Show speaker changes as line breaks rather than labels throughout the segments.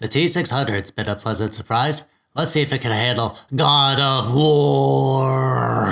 The T600's been a pleasant surprise. Let's see if it can handle God of War.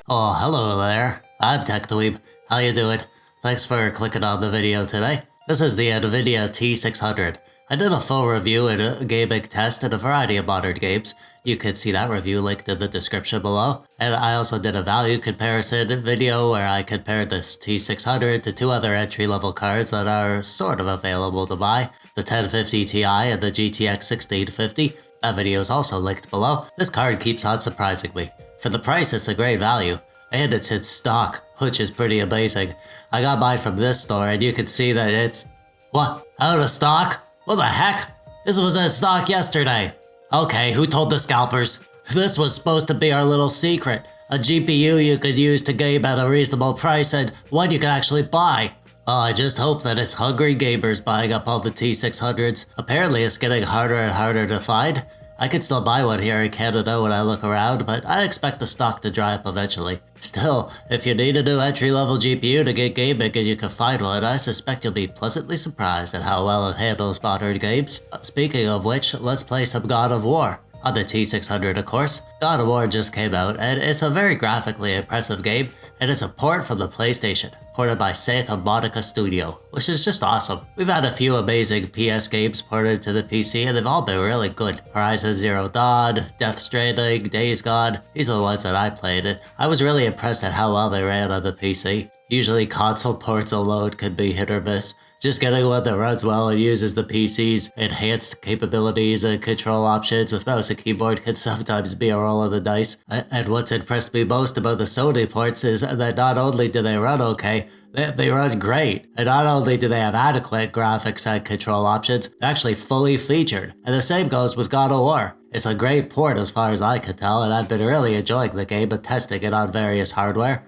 Oh, hello there. I'm TechDweeb. How you doing? Thanks for clicking on the video today. This is the Nvidia T600. I did a full review and a gaming test in a variety of modern games. You can see that review linked in the description below. And I also did a value comparison video where I compared this T600 to two other entry-level cards that are sort of available to buy. The 1050 Ti and the GTX 1650. That video is also linked below. This card keeps on surprising me. For the price, it's a great value. And it's in stock, which is pretty amazing. I got mine from this store and you can see that it's... What? Out of stock? What the heck? This was in stock yesterday. Okay, who told the scalpers? This was supposed to be our little secret. A GPU you could use to game at a reasonable price and one you could actually buy. Well, I just hope that it's hungry gamers buying up all the T600s. Apparently it's getting harder and harder to find. I could still buy one here in Canada when I look around, but I expect the stock to dry up eventually. Still, if you need a new entry-level GPU to get gaming and you can find one, I suspect you'll be pleasantly surprised at how well it handles modern games. Speaking of which, let's play some God of War. On the T600, of course. God of War just came out, and it's a very graphically impressive game, and it's a port from the PlayStation, ported by Santa Monica Studio, which is just awesome. We've had a few amazing PS games ported to the PC, and they've all been really good. Horizon Zero Dawn, Death Stranding, Days Gone, these are the ones that I played, and I was really impressed at how well they ran on the PC. Usually console ports alone can be hit or miss. Just getting one that runs well and uses the PC's enhanced capabilities and control options with mouse and keyboard can sometimes be a roll of the dice. And what's impressed me most about the Sony ports is that not only do they run okay, they run great. And not only do they have adequate graphics and control options, they're actually fully featured. And the same goes with God of War. It's a great port as far as I can tell, and I've been really enjoying the game and testing it on various hardware.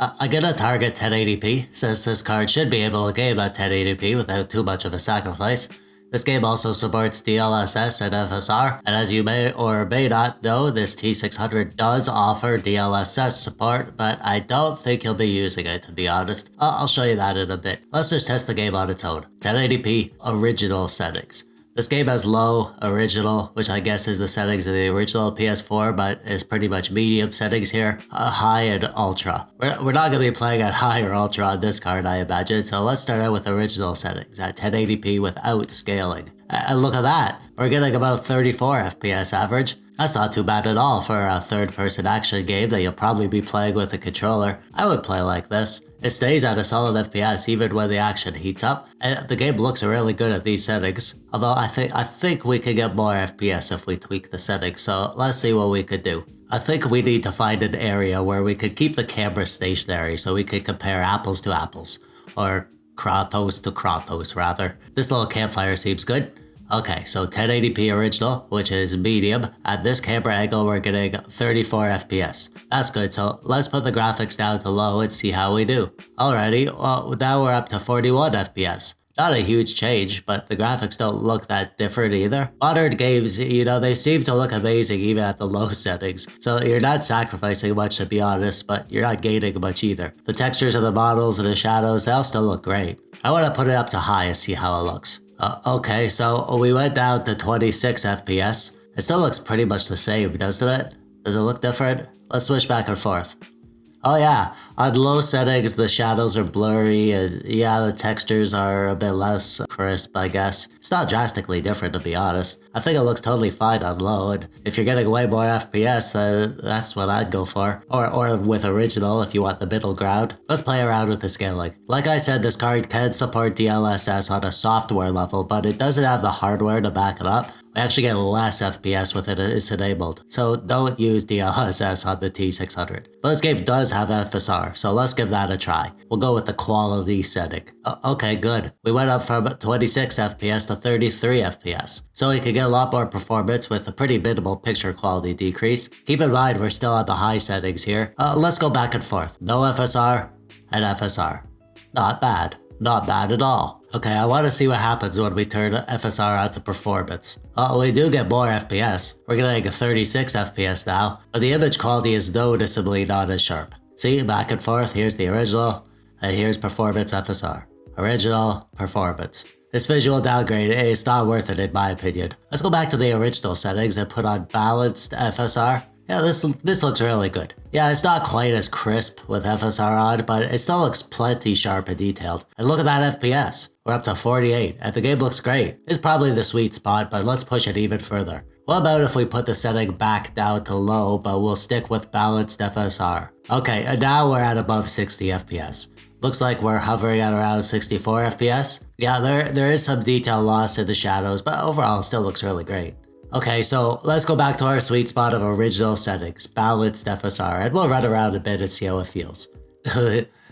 I'm gonna target 1080p, since this card should be able to game at 1080p without too much of a sacrifice. This game also supports DLSS and FSR, and as you may or may not know, this T600 does offer DLSS support, but I don't think you'll be using it, to be honest. I'll show you that in a bit. Let's just test the game on its own. 1080p original settings. This game has low, original, which I guess is the settings of the original PS4, but is pretty much medium settings here, high and ultra. We're not going to be playing at high or ultra on this card, I imagine, so let's start out with original settings at 1080p without scaling. And look at that, we're getting about 34 FPS average. That's not too bad at all for a third-person action game that you'll probably be playing with a controller. I would play like this. It stays at a solid FPS even when the action heats up, and the game looks really good at these settings. Although I think we could get more FPS if we tweak the settings, so let's see what we could do. I think we need to find an area where we could keep the camera stationary so we could compare apples to apples. Or Kratos to Kratos, rather. This little campfire seems good. Okay, so 1080p original, which is medium. At this camera angle, we're getting 34 FPS. That's good, so let's put the graphics down to low and see how we do. Alrighty, well, now we're up to 41 FPS. Not a huge change, but the graphics don't look that different either. Modern games, you know, they seem to look amazing even at the low settings. So you're not sacrificing much, to be honest, but you're not gaining much either. The textures of the models and the shadows, they all still look great. I want to put it up to high and see how it looks. Okay, so we went down to 26 FPS. It still looks pretty much the same, doesn't it? Does it look different? Let's switch back and forth. Oh yeah, on low settings the shadows are blurry and yeah, the textures are a bit less crisp, I guess. It's not drastically different, to be honest. I think it looks totally fine on low, and if you're getting way more FPS, that's what I'd go for. Or with original if you want the middle ground. Let's play around with the scaling. Like I said, this card can support DLSS on a software level, but it doesn't have the hardware to back it up. We actually get less FPS with it it's enabled, so don't use DLSS on the T600. But this game does have FSR, so let's give that a try. We'll go with the quality setting. Okay, good. We went up from 26 FPS to 33 FPS, so we could get a lot more performance with a pretty minimal picture quality decrease. Keep in mind we're still at the high settings here. Let's go back and forth. No FSR and FSR. Not bad. not bad at all. Okay, I want to see what happens when we turn FSR out to performance. We do get more FPS. We're getting a 36 FPS now, but the image quality is noticeably not as sharp. See, back and forth, here's the original, and here's performance FSR. Original, performance. This visual downgrade is not worth it in my opinion. Let's go back to the original settings and put on balanced FSR. Yeah, this looks really good. Yeah, it's not quite as crisp with FSR on, but it still looks plenty sharp and detailed. And look at that FPS. We're up to 48, and the game looks great. It's probably the sweet spot, but let's push it even further. What about if we put the setting back down to low, but we'll stick with balanced FSR? Okay, and now we're at above 60 FPS. Looks like we're hovering at around 64 FPS. Yeah, there is some detail loss in the shadows, but overall it still looks really great. Okay, so let's go back to our sweet spot of original settings, balanced FSR, and we'll run around a bit and see how it feels.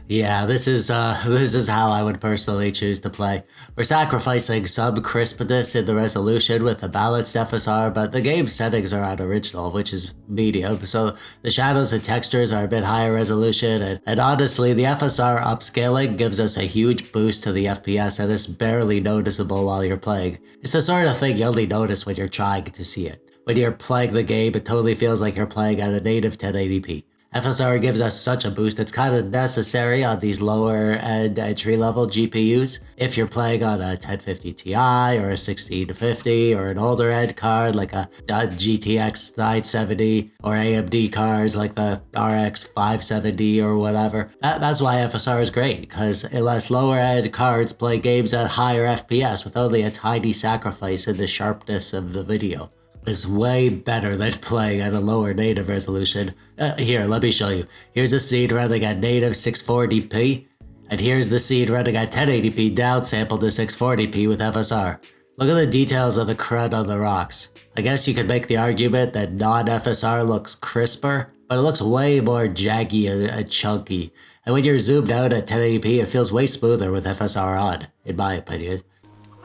Yeah, this is how I would personally choose to play. We're sacrificing some crispness in the resolution with the balanced FSR, but the game settings are on original, which is medium, so the shadows and textures are a bit higher resolution, and honestly, the FSR upscaling gives us a huge boost to the FPS, and it's barely noticeable while you're playing. It's the sort of thing you only notice when you're trying to see it. When you're playing the game, it totally feels like you're playing at a native 1080p. FSR gives us such a boost, it's kind of necessary on these lower end entry-level GPUs. If you're playing on a 1050 Ti or a 1650 or an older end card like a GTX 970 or AMD cards like the RX 570 or whatever, that's why FSR is great, because it lets lower end cards play games at higher FPS with only a tiny sacrifice in the sharpness of the video. Is way better than playing at a lower native resolution. Here, let me show you. Here's a scene running at native 640p, and here's the scene running at 1080p downsampled to 640p with FSR. Look at the details of the crud on the rocks. I guess you could make the argument that non-FSR looks crisper, but it looks way more jaggy and chunky. And when you're zoomed out at 1080p, it feels way smoother with FSR on, in my opinion.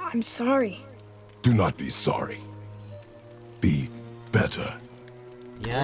I'm sorry.
Do not be sorry. Be better.
Yay!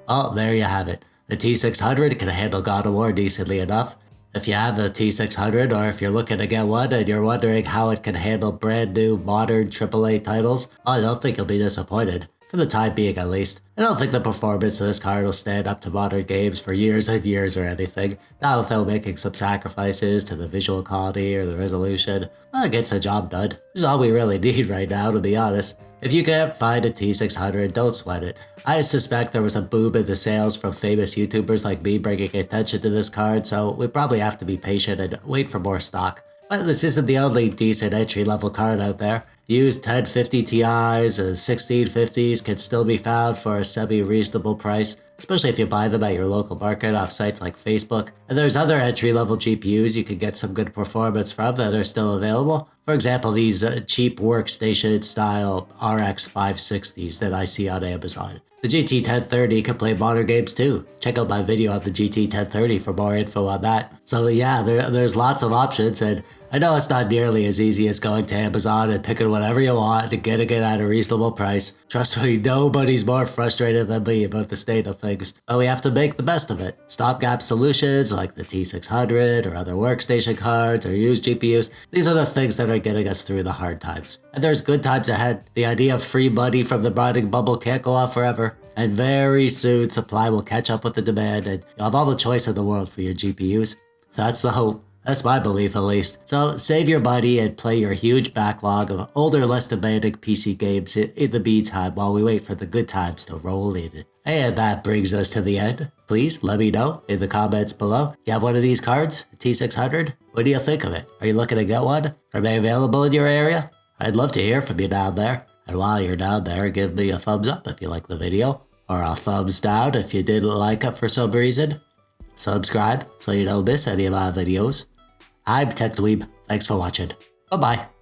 Oh, there you have it. The T600 can handle God of War decently enough. If you have a T600, or if you're looking to get one and you're wondering how it can handle brand new modern AAA titles, I don't think you'll be disappointed. For the time being at least. I don't think the performance of this card will stand up to modern games for years and years or anything, not without making some sacrifices to the visual quality or the resolution. Well, it gets the job done, which is all we really need right now, to be honest. If you can't find a T600, don't sweat it. I suspect there was a boom in the sales from famous YouTubers like me bringing attention to this card, so we probably have to be patient and wait for more stock. But this isn't the only decent entry-level card out there. Used 1050 Ti's and 1650s can still be found for a semi-reasonable price, especially if you buy them at your local market off sites like Facebook. And there's other entry-level GPUs you can get some good performance from that are still available. For example, these cheap workstation-style RX 560s that I see on Amazon. The GT 1030 can play modern games too. Check out my video on the GT 1030 for more info on that. So yeah, there's lots of options, and I know it's not nearly as easy as going to Amazon and picking whatever you want and getting it at a reasonable price. Trust me, nobody's more frustrated than me about the state of things. But we have to make the best of it. Stopgap solutions like the T600 or other workstation cards or used GPUs, these are the things that are getting us through the hard times. And there's good times ahead. The idea of free money from the mining bubble can't go on forever. And very soon, supply will catch up with the demand and you'll have all the choice in the world for your GPUs. That's the hope. That's my belief, at least. So save your money and play your huge backlog of older, less demanding PC games in the meantime while we wait for the good times to roll in. And that brings us to the end. Please let me know in the comments below. You have one of these cards, a T600? What do you think of it? Are you looking to get one? Are they available in your area? I'd love to hear from you down there. And while you're down there, give me a thumbs up if you like the video, or a thumbs down if you didn't like it for some reason. Subscribe so you don't miss any of my videos. I'm TechDweeb. Thanks for watching. Bye-bye.